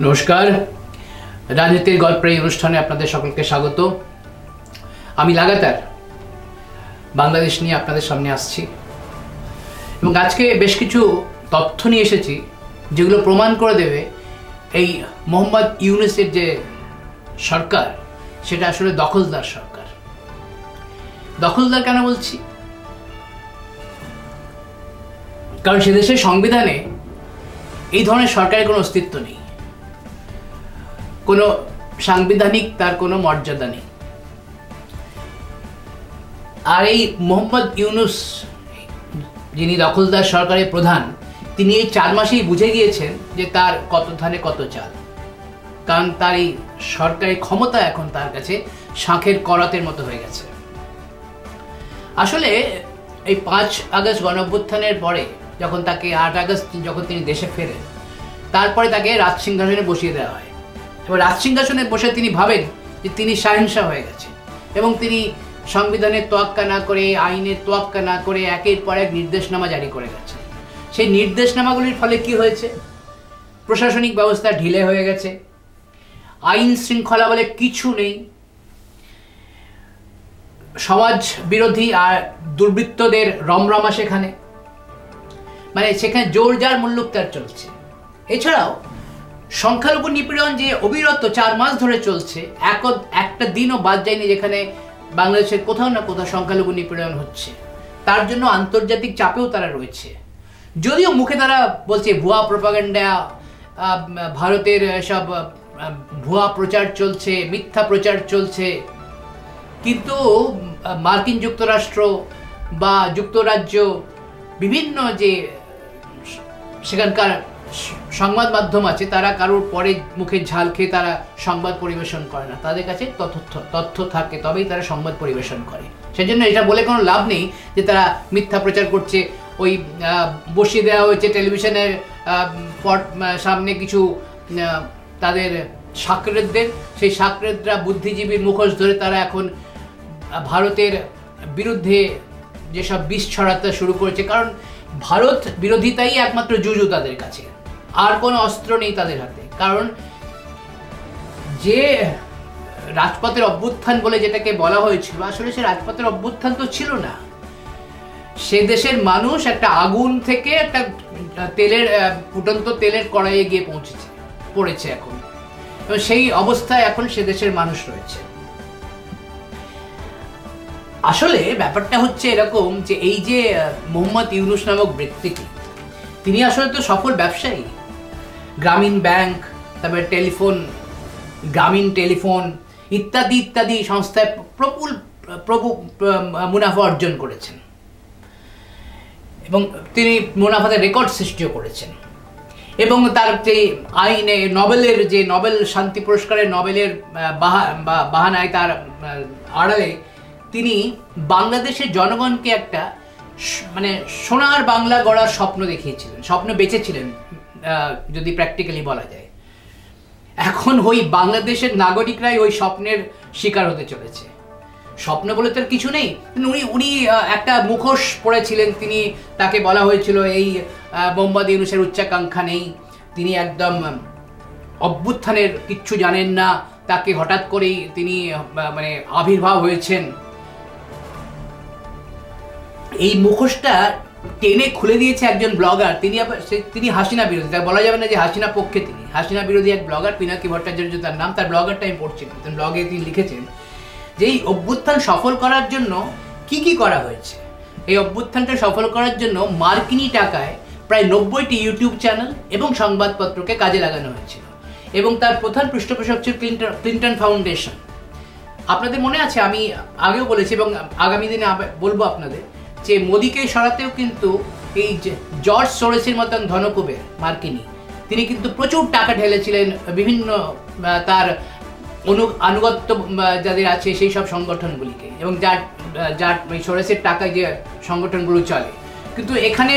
নমস্কার, রাজনীতির গল্পের এই অনুষ্ঠানে আপনাদের সকলকে স্বাগত। আমি লাগাতার বাংলাদেশ নিয়ে আপনাদের সামনে আসছি এবং আজকে বেশ কিছু তথ্য নিয়ে এসেছি যেগুলো প্রমাণ করে দেবে এই মোহাম্মদ ইউনূসের যে সরকার সেটা আসলে দখলদার সরকার। দখলদার কেন বলছি? কারণ সে দেশের সংবিধানে এই ধরনের সরকারের কোনো অস্তিত্ব নেই, কোনো সাংবিধানিক তার কোনো মর্যাদা নেই। আর এই মোহাম্মদ ইউনূস, যিনি দখলদার সরকারের প্রধান, তিনি এই 4 মাসেই বুঝে গিয়েছেন যে তার কত ধানে কত চাল। কারণ তার এই সরকারি ক্ষমতা এখন তার কাছে শাঁখের করাতের মতো হয়ে গেছে। আসলে এই 5 আগস্ট গণঅভ্যুত্থানের পরে যখন তাকে 8 আগস্ট যখন তিনি দেশে ফেরেন, তারপরে তাকে রাজসিংহাসনে বসিয়ে দেওয়া হয় এবং রাজসিংহাসনে বসে তিনি ভাবেন যে তিনি শাহেনশাহ হয়ে গেছেন এবং তিনি সংবিধানের তোয়াক্কা না করে, আইনের তোয়াক্কা না করে একের পর এক নির্দেশনামা জারি করে গেছেন। সেই নির্দেশনামাগুলির ফলে কি হয়েছে? প্রশাসনিক ব্যবস্থা ঢিলে হয়ে গেছে, আইন শৃঙ্খলা বলে কিছু নেই, সমাজ বিরোধী আর দুর্বৃত্তদের রমরমা সেখানে, মানে সেখানে জোর যার মুল্লুকতার চলছে। এছাড়াও সংখ্যালঘু নিপীড়ন যে অবিরত 4 মাস ধরে চলছে, একটা দিনও বাদ যায়নি যেখানে বাংলাদেশের কোথাও না কোথাও সংখ্যালঘু নিপীড়ন হচ্ছে। তার জন্য আন্তর্জাতিক চাপেও তারা রয়েছে। যদিও মুখে তারা বলছে ভুয়া প্রপাগান্ডা, ভারতের সব ভুয়া প্রচার চলছে, মিথ্যা প্রচার চলছে, কিন্তু মার্কিন যুক্তরাষ্ট্র বা যুক্তরাজ্য বিভিন্ন যে সেখানকার সংবাদ মাধ্যম আছে, তারা কারোর পরে মুখে ঝাল খেয়ে তারা সংবাদ পরিবেশন করে না। তাদের কাছে তথ্য থাকে, তবেই তারা সংবাদ পরিবেশন করে। সেজন্য এটা বলে কোনো লাভ নেই যে তারা মিথ্যা প্রচার করছে। ওই বসিয়ে দেওয়া হয়েছে টেলিভিশনের সামনে কিছু তাদের সাকরেদদের, সেই সাকরেদরা বুদ্ধিজীবীর মুখোশ ধরে তারা এখন ভারতের বিরুদ্ধে যেসব বিষ ছড়াতে শুরু করেছে। কারণ ভারত বিরোধিতাই একমাত্র জুজু তাদের কাছে, আর কোনো অস্ত্র নেই তাদের হাতে। কারণ যে রাজপথের অভ্যুত্থান বলে যেটাকে বলা হয়েছিল, আসলে সে রাজপথের অভ্যুত্থান তো ছিল না। সে দেশের মানুষ একটা আগুন থেকে একটা ফুটন্ত তেলের কড়াইয়ে গিয়ে পড়েছে এখন, এবং সেই অবস্থায় এখন সে দেশের মানুষ রয়েছে। আসলে ব্যাপারটা হচ্ছে এরকম যে এই যে মোহাম্মদ ইউনূস নামক ব্যক্তিটি, তিনি আসলে তো সফল ব্যবসায়ী। গ্রামীণ ব্যাংক, তারপরে গ্রামীণ টেলিফোন ইত্যাদি ইত্যাদি সংস্থায় প্রভু মুনাফা অর্জন করেছেন এবং তিনি মুনাফাতে রেকর্ড সৃষ্টিও করেছেন। এবং তার যে আইনে নোবেল শান্তি পুরস্কারের নোবেলের বাহানায় তার আড়ালে তিনি বাংলাদেশের জনগণকে একটা মানে সোনার বাংলা গড়ার স্বপ্ন দেখিয়েছিলেন, স্বপ্ন বেঁচেছিলেন যদি প্র্যাকটিক্যালি বলা যায়। এখন ওই বাংলাদেশের নাগরিকরাই ওই স্বপ্নের শিকার হতে চলেছে। স্বপ্ন বলে তার কিছু নেই। উনি একটা মুখোশ পড়েছিলেন। তাকে বলা হয়েছিল এই মোহাম্মদ ইউনূসের উচ্চাকাঙ্ক্ষা নেই, তিনি একদম অভ্যুত্থানের কিচ্ছু জানেন না, তাকে হঠাৎ করেই তিনি মানে আবির্ভাব হয়েছেন। এই মুখোশটা টেনে খুলে দিয়েছে একজন ব্লগার। তিনি হাসিনা বিরোধী, তাই বলা যাবে না যে হাসিনা পক্ষে। তিনি হাসিনা বিরোধী এক ব্লগার, পিনাকি ভট্টাচার্য তার নাম। তার ব্লগারটা আমি পড়ছিলাম, ব্লগে তিনি লিখেছেন যে এই অভ্যুত্থান সফল করার জন্য কি করা হয়েছে। এই অভ্যুত্থানটা সফল করার জন্য মার্কিনী টাকায় প্রায় 90টি ইউটিউব চ্যানেল এবং সংবাদপত্রকে কাজে লাগানো হয়েছিল এবং তার প্রধান পৃষ্ঠপোষক ছিল ক্লিন্টন ফাউন্ডেশন। আপনাদের মনে আছে, আমি আগেও বলেছি এবং আগামী দিনে বলবো আপনাদের, যে মোদিকে সরাতেও কিন্তু এই জর্জ সোরসের মতন ধনকুবের মার্কিনী, তিনি কিন্তু প্রচুর টাকা ঢেলেছিলেন বিভিন্ন তার আনুগত্য যাদের আছে সেই সব সংগঠনগুলিকে, এবং যার সোরসের টাকায় যে সংগঠনগুলো চলে। কিন্তু এখানে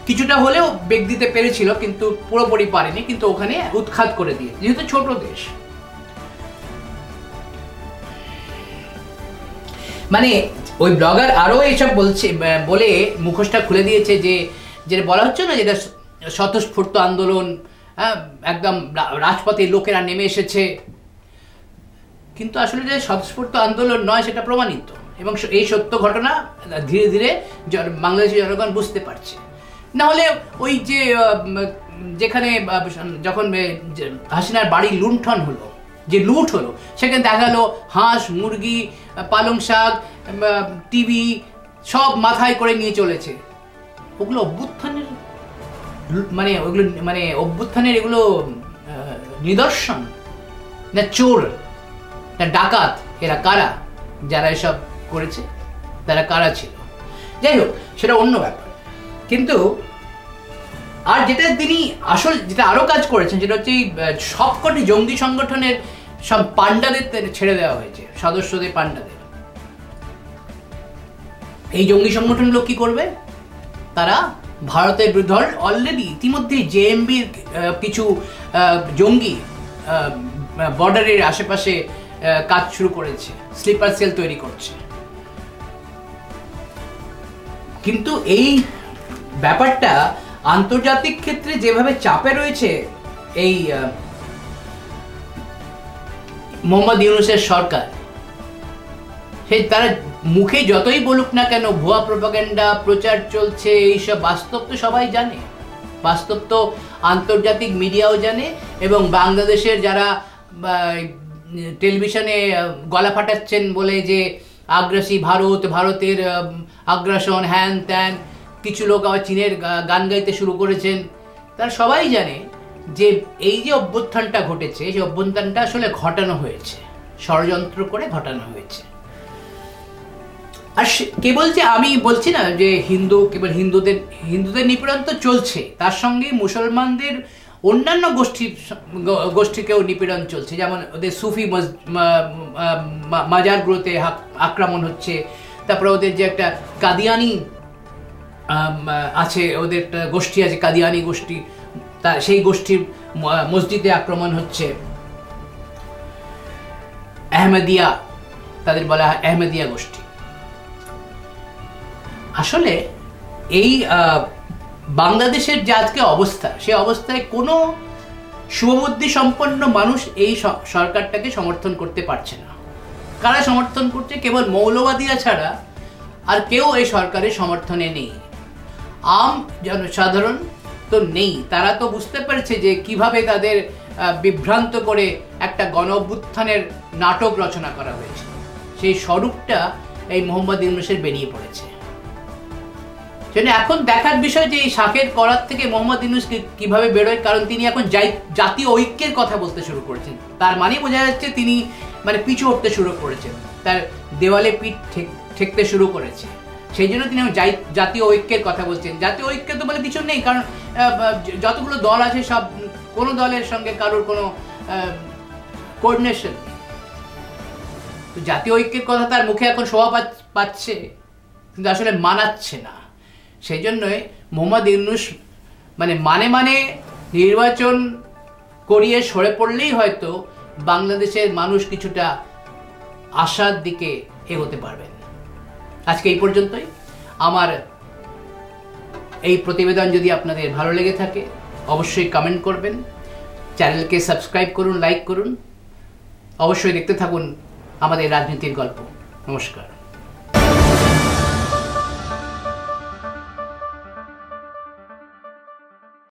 কিছুটা হলেও বেগ দিতে পেরেছিল, কিন্তু পুরোপুরি পারেনি। কিন্তু ওখানে উৎখাত করে দিয়ে, যেহেতু ছোট দেশ, মানে ওই ব্লগার আরও এইসব বলে মুখোশটা খুলে দিয়েছে যে যেটা বলা হচ্ছে না, যেটা স্বতঃস্ফূর্ত আন্দোলন একদম রাজপথে লোকেরা নেমে এসেছে, কিন্তু আসলে যে স্বতঃস্ফূর্ত আন্দোলন নয় সেটা প্রমাণিত, এবং এই সত্য ঘটনা ধীরে ধীরে বাংলাদেশের জনগণ বুঝতে পারছে। না হলে ওই যে যেখানে যখন হাসিনার বাড়ি লুণ্ঠন হলো, যে লুট হলো, সেখানে দেখা গেল হাঁস, মুরগি, পালং শাক, টিভি সব মাথায় করে নিয়ে চলেছে। ওগুলো অভ্যুত্থানের অভ্যুত্থানের এগুলো নিদর্শন না চোর না ডাকাত? এরা কারা? যারা এসব করেছে তারা কারা ছিল? যাই হোক, সেটা অন্য ব্যাপার। কিন্তু আর তিনি যেটা আরো কাজ করেছেন, যেটা হচ্ছে সবকটি জঙ্গি সংগঠনের সব পান্ডাদের ছেড়ে দেওয়া হয়েছে, সদস্যদের পান্ডাদের। এই জঙ্গি সংগঠনগুলো কি করবে? তারা ভারতের বিরুদ্ধে অলরেডি ইতিমধ্যে জেএমবির কিছু জঙ্গি বর্ডারের আশেপাশে কাজ শুরু করেছে, স্লিপার সেল তৈরি করছে। কিন্তু এই ব্যাপারটা আন্তর্জাতিক ক্ষেত্রে যেভাবে চাপে রয়েছে এই মোহাম্মদ ইউনূসের সরকার, সেই তারা মুখে যতই বলুক না কেন, ভুয়া প্রপাগান্ডা প্রচার চলছে, এইসব বাস্তব তো সবাই জানে, বাস্তব তো আন্তর্জাতিক মিডিয়াও জানে, এবং বাংলাদেশের যারা টেলিভিশনে গলা ফাটাচ্ছেন বলে যে আগ্রাসী ভারত, ভারতের আগ্রাসন, হ্যান ত্যান, কিছু লোক আবার চীনের গান গাইতে শুরু করেছেন, তারা সবাই জানে যে এই যে অভ্যুত্থানটা ঘটেছে, সেই অভ্যুত্থানটা আসলে ঘটানো হয়েছে, ষড়যন্ত্র করে ঘটানো হয়েছে। আর কেবল যে আমি বলছি না যে কেবল হিন্দুদের নিপীড়ন তো চলছে, তার সঙ্গে মুসলমানদের অন্যান্য গোষ্ঠীকেও নিপীড়ন চলছে। যেমন ওদের সুফি মাজারগুলোতে আক্রমণ হচ্ছে, তারপরে ওদের যে একটা কাদিয়ানি আছে, ওদের একটা গোষ্ঠী আছে কাদিয়ানি গোষ্ঠী, সেই গোষ্ঠীর মসজিদে আক্রমণ হচ্ছে। আহমেদিয়া, তাদের বলা হয় আহমেদিয়া গোষ্ঠী। আসলে এই বাংলাদেশের যে আজকে অবস্থা, সেই অবস্থায় কোনো শুভবুদ্ধি সম্পন্ন মানুষ এই সরকারটাকে সমর্থন করতে পারছে না। কারা সমর্থন করছে? কেবল মৌলবাদীরা ছাড়া আর কেউ এই সরকারের সমর্থনে নেই। জনসাধারণ তো নেই, তারা তো বুঝতে পেরেছে যে কিভাবে তাদের বিভ্রান্ত করে একটা গণ অভ্যুত্থানের নাটক রচনা করা হয়েছে। সেই স্বরূপটা এই মোহাম্মদ ইউনূসের বেরিয়ে পড়েছে। সেজন্য এখন দেখার বিষয় যে এই শাকের করার থেকে মোহাম্মদ ইউনূস কিভাবে বেরোয়, কারণ তিনি এখন জাতীয় ঐক্যের কথা বলতে শুরু করেছেন। তার মানে বোঝা যাচ্ছে তিনি পিছু উঠতে শুরু করেছেন, তার দেওয়ালে পিঠ ঠেকতে শুরু করেছে। সেই জন্য তিনি জাতীয় ঐক্যের কথা বলছেন। জাতীয় ঐক্য তো বলে কিছু নেই, কারণ যতগুলো দল আছে সব কোনো দলের সঙ্গে কারোর কোনো কোঅর্ডিনেশন নেই। তো জাতীয় ঐক্যের কথা তার মুখে এখন শোভা পাচ্ছে, কিন্তু আসলে মানাচ্ছে না। সেই জন্যই মোহাম্মদ ইউনূস মানে নির্বাচন করিয়ে সরে পড়লেই হয়তো বাংলাদেশের মানুষ কিছুটা আশার দিকে এগোতে পারবেন। আজকে এই পর্যন্তই। আমার এই প্রতিবেদন যদি আপনাদের ভালো লেগে থাকে অবশ্যই কমেন্ট করবেন, চ্যানেলকে সাবস্ক্রাইব করুন, লাইক করুন, অবশ্যই দেখতে থাকুন আমাদের রাজনীতির গল্প। নমস্কার।